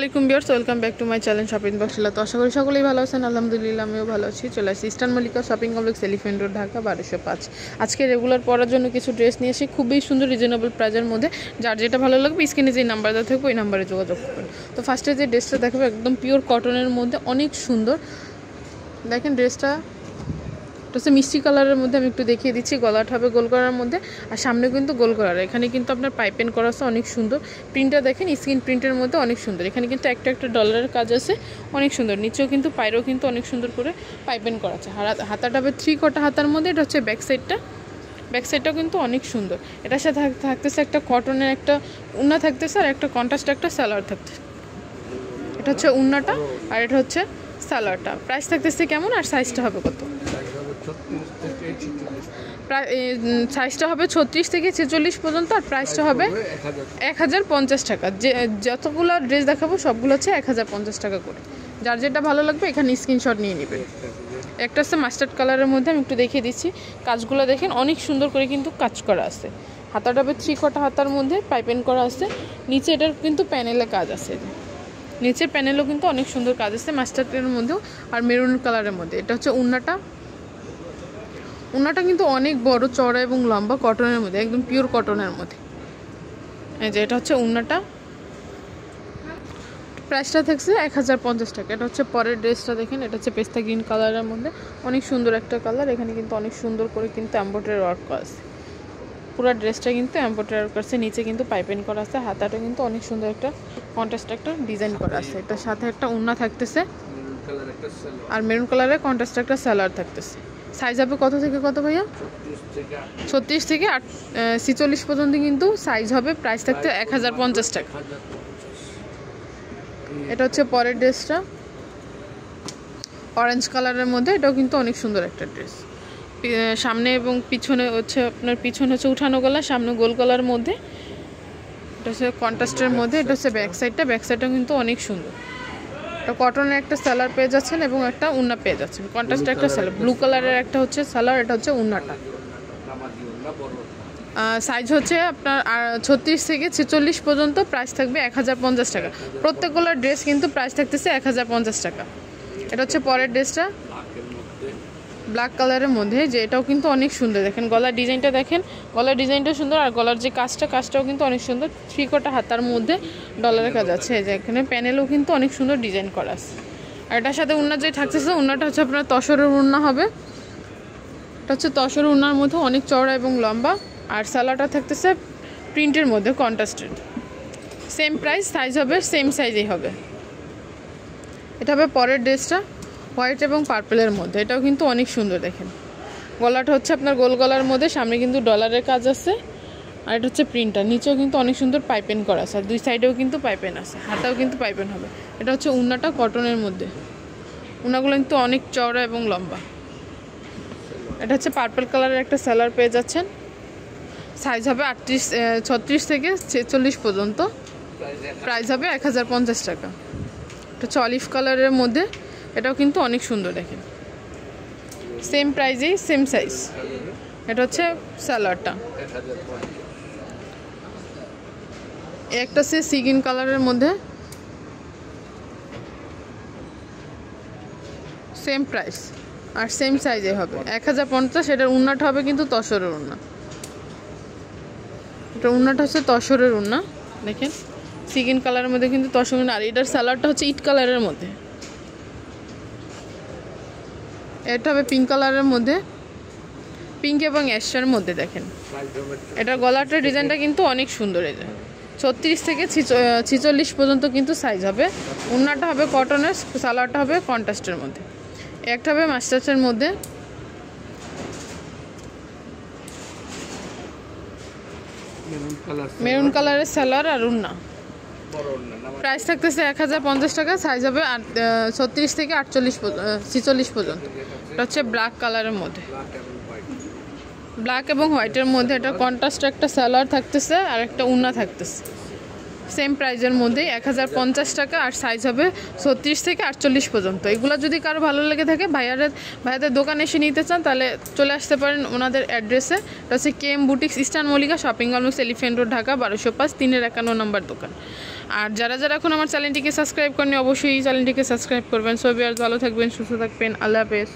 আসসালামু আলাইকুম viewers, welcome back to my channel shopping বক্সলা। তো আশা করি সকলেই ভালো আছেন। আলহামদুলিল্লাহ আমিও ভালো আছি। চলে আসছি eastern Mallika shopping complex, elephant road, Dhaka 1205। আজকে রেগুলার পরার জন্য কিছু ড্রেস নিয়ে এসে খুবই সুন্দর রিজনেবল প্রাইজের মধ্যে। যার যেটা ভালো লাগবে স্ক্রিনে যে নাম্বার দেওয়া থাকবে ওই নাম্বারে যোগাযোগ করবেন। তো ফার্স্টে যে ড্রেসটা দেখাবো একদম পিওর কটনের মধ্যে, অনেক সুন্দর। দেখেন ড্রেসটা হচ্ছে মিষ্টি কালারের মধ্যে। আমি একটু দেখিয়ে দিচ্ছি। গলাটা হবে গোল করার মধ্যে, আর সামনে কিন্তু গোল করার। এখানে কিন্তু আপনার পাইপেন করা আছে, অনেক সুন্দর। প্রিন্টটা দেখেন স্ক্রিন প্রিন্টের মধ্যে, অনেক সুন্দর। এখানে কিন্তু একটা একটা ডলারের কাজ আছে, অনেক সুন্দর। নিচেও কিন্তু পায়রেও কিন্তু অনেক সুন্দর করে পাইপেন করা আছে। হাতাটা হবে 3 কোটা হাতার মধ্যে। এটা হচ্ছে ব্যাক সাইডটাও কিন্তু অনেক সুন্দর। এটার সাথে থাকতেছে একটা কটনের একটা উন্না থাকতেছে, আর একটা কন্ট্রাস্ট একটা সালোয়ার থাকতেছে। এটা হচ্ছে উন্নাটা, আর এটা হচ্ছে সালোয়ারটা। প্রাইস থাকতেছে কেমন, আর সাইজটা হবে কত? সাইজটা হবে 36 থেকে 46 পর্যন্ত, আর প্রাইসটা হবে 1050 টাকা। যে যতগুলো ড্রেস দেখাবো সবগুলো হচ্ছে 1050 টাকা করে। যার যেটা ভালো লাগবে এখানে স্ক্রিনশট নিয়ে নেবেন। একটা হচ্ছে মাস্টার্ড কালারের মধ্যে, আমি একটু দেখিয়ে দিচ্ছি। কাজগুলো দেখেন অনেক সুন্দর করে কিন্তু কাজ করা আছে। হাতাটা হবে 3 কোটা হাতার মধ্যে, পাইপেন করা আছে। নিচে এটার কিন্তু প্যানেলে কাজ আছে, নিচের প্যানেলও কিন্তু অনেক সুন্দর কাজ আছে মাস্টার্ডের মধ্যেও, আর মেরুন কালারের মধ্যে। এটা হচ্ছে উন্নাটা কিন্তু অনেক বড়, চড়া এবং লম্বা, কটনের মধ্যে, একদম পিওর কটনের মধ্যে। এই যে এটা হচ্ছে উন্নাটা। প্রাইসটা থাকছে 1050 টাকা। এটা হচ্ছে পরের ড্রেসটা দেখেন। এটা হচ্ছে পেস্তা গ্রিন কালারের মধ্যে, অনেক সুন্দর একটা কালার। এখানে কিন্তু অনেক সুন্দর করে কিন্তু এমব্রয়ডারি ওয়ার্ক করা আছে। পুরো ড্রেসটা কিন্তু এমব্রয়ডারি ওয়ার্ক আছে। নিচে কিন্তু পাইপেন করা আছে। হাতাটা কিন্তু অনেক সুন্দর একটা কন্ট্রাস্ট একটা ডিজাইন করা আছে। এটার সাথে একটা উন্না থাকতেছে, আর মেরুন কালারের কন্ট্রাস্ট একটা সালোয়ার থাকতেছে। সাইজ হবে কত থেকে কত ভাইয়া? 36 থেকে 46 পর্যন্ত কিন্তু সাইজ হবে। প্রাইস থাকতে 1050 টাকা। এটা হচ্ছে পরের ড্রেসটা, অরেঞ্জ কালারের মধ্যে। এটাও কিন্তু অনেক সুন্দর একটা ড্রেস। সামনে এবং পিছনে হচ্ছে আপনার পিছনে হচ্ছে উঠানো গলা, সামনে গোল গলার মধ্যে। এটা হচ্ছে কন্ট্রাস্টের মধ্যে। এটা হচ্ছে ব্যাক সাইডটা কিন্তু অনেক সুন্দর। এটা কটনের একটা সালোয়ার পেয়ে যাচ্ছেন এবং একটা উন্না পেয়ে যাচ্ছেন। কন্ট্রাস্টের একটা সালোয়ার, ব্লু কালারের একটা হচ্ছে সালোয়ার। এটা হচ্ছে উন্নাটা। সাইজ হচ্ছে আপনার 36 থেকে 46 পর্যন্ত। প্রাইস থাকবে 1050 টাকা। প্রত্যেকগুলো ড্রেস কিন্তু প্রাইস থাকতেছে 1050 টাকা। এটা হচ্ছে পরের ড্রেসটা, ব্ল্যাক কালারের মধ্যে, যে এটাও কিন্তু অনেক সুন্দর। দেখেন গলার ডিজাইনটা দেখেন, গলার ডিজাইনটা সুন্দর, আর গলার যে কাজটাও কিন্তু অনেক সুন্দর। 3 কোটা হাতার মধ্যে ডলারের কাজ আছে। যে এখানে প্যানেলও কিন্তু অনেক সুন্দর ডিজাইন করা আছে। আর এটার সাথে উন্না যে থাকতেছে, উন্নাটা হচ্ছে আপনার তসরের উন্না হবে। এটা হচ্ছে তসরের উন্নার মধ্যে, অনেক চওড়া এবং লম্বা। আর সালোয়ারটা থাকতেছে প্রিন্টের মধ্যে, কন্ট্রাস্টেড। সেম প্রাইস, সাইজ হবে সেম সাইজেই হবে। এটা হবে পরের ড্রেসটা, হোয়াইট এবং পার্পলের মধ্যে। এটাও কিন্তু অনেক সুন্দর। দেখেন গলাটা হচ্ছে আপনার গোল গলার মধ্যে, সামনে কিন্তু ডলারের কাজ আছে। আর এটা হচ্ছে প্রিন্টটা, নিচেও কিন্তু অনেক সুন্দর পাইপেন করা আছে, আর দুই সাইডেও কিন্তু পাইপেন আছে, হাতাও কিন্তু পাইপেন হবে। এটা হচ্ছে উন্নাটা কটনের মধ্যে। উন্নাগুলো কিন্তু অনেক চওড়া এবং লম্বা। এটা হচ্ছে পার্পল কালারের একটা সালোয়ার পেয়ে যাচ্ছেন। সাইজ হবে 36 থেকে 46 পর্যন্ত। প্রাইস হবে 1050 টাকা। এটা হচ্ছে অলিভ কালারের মধ্যে। এটাও কিন্তু অনেক সুন্দর। দেখেন সেম প্রাইজেই সেম সাইজ। এটা হচ্ছে সালোয়ারটা। একটা হচ্ছে সি গ্রিন কালারের মধ্যে, সেম প্রাইস আর সেম সাইজে হবে 1050। এটার উন্নাটা হবে কিন্তু তসরের উন্না। এটা উন্নাটা হচ্ছে তসরের উন্না। দেখেন সি গ্রিন কালারের মধ্যে কিন্তু তসর উন্না। আর এটার সালোয়ারটা হচ্ছে ইট কালারের মধ্যে। এটা হবে পিঙ্ক কালারের মধ্যে, পিঙ্ক এবং অ্যাশের মধ্যে। দেখেন এটার গলাটার ডিজাইনটা কিন্তু অনেক সুন্দর। এটা 36 থেকে 46 পর্যন্ত কিন্তু সাইজ হবে। উন্নাটা হবে কটনের, সালোয়ারটা হবে কন্ট্রাস্টের মধ্যে। একটা হবে মাস্টার্সের মধ্যে। মেরুন কালারের সালোয়ার আর উন্না। প্রাইস থাকতেছে 1050 টাকা। সাইজ হবে 36 থেকে 46 পর্যন্ত। এটা হচ্ছে ব্ল্যাক কালারের মধ্যে, ব্ল্যাক এবং হোয়াইটের মধ্যে। এটা কন্ট্রাস্ট একটা সালোয়ার থাকতেছে, আর একটা উন্না থাকতেছে। সেম প্রাইজের মধ্যেই 1050 টাকা, আর সাইজ হবে 36 থেকে 48 পর্যন্ত। এগুলো যদি কারো ভালো লেগে থাকে ভাইয়াদের দোকানে এসে নিতে চান তাহলে চলে আসতে পারেন ওনাদের অ্যাড্রেসে। এটা হচ্ছে KM boutiques, eastern Mallika shopping complex, elephant road, Dhaka 1205, 351 নম্বর দোকান। আর যারা এখন আমার চ্যানেলটিকে সাবস্ক্রাইব করেনি অবশ্যই চ্যানেলটিকে সাবস্ক্রাইব করবেন। সো ভিউয়ার্স, ভালো থাকবেন, সুস্থ থাকবেন, আল্লাহ হাফেজ।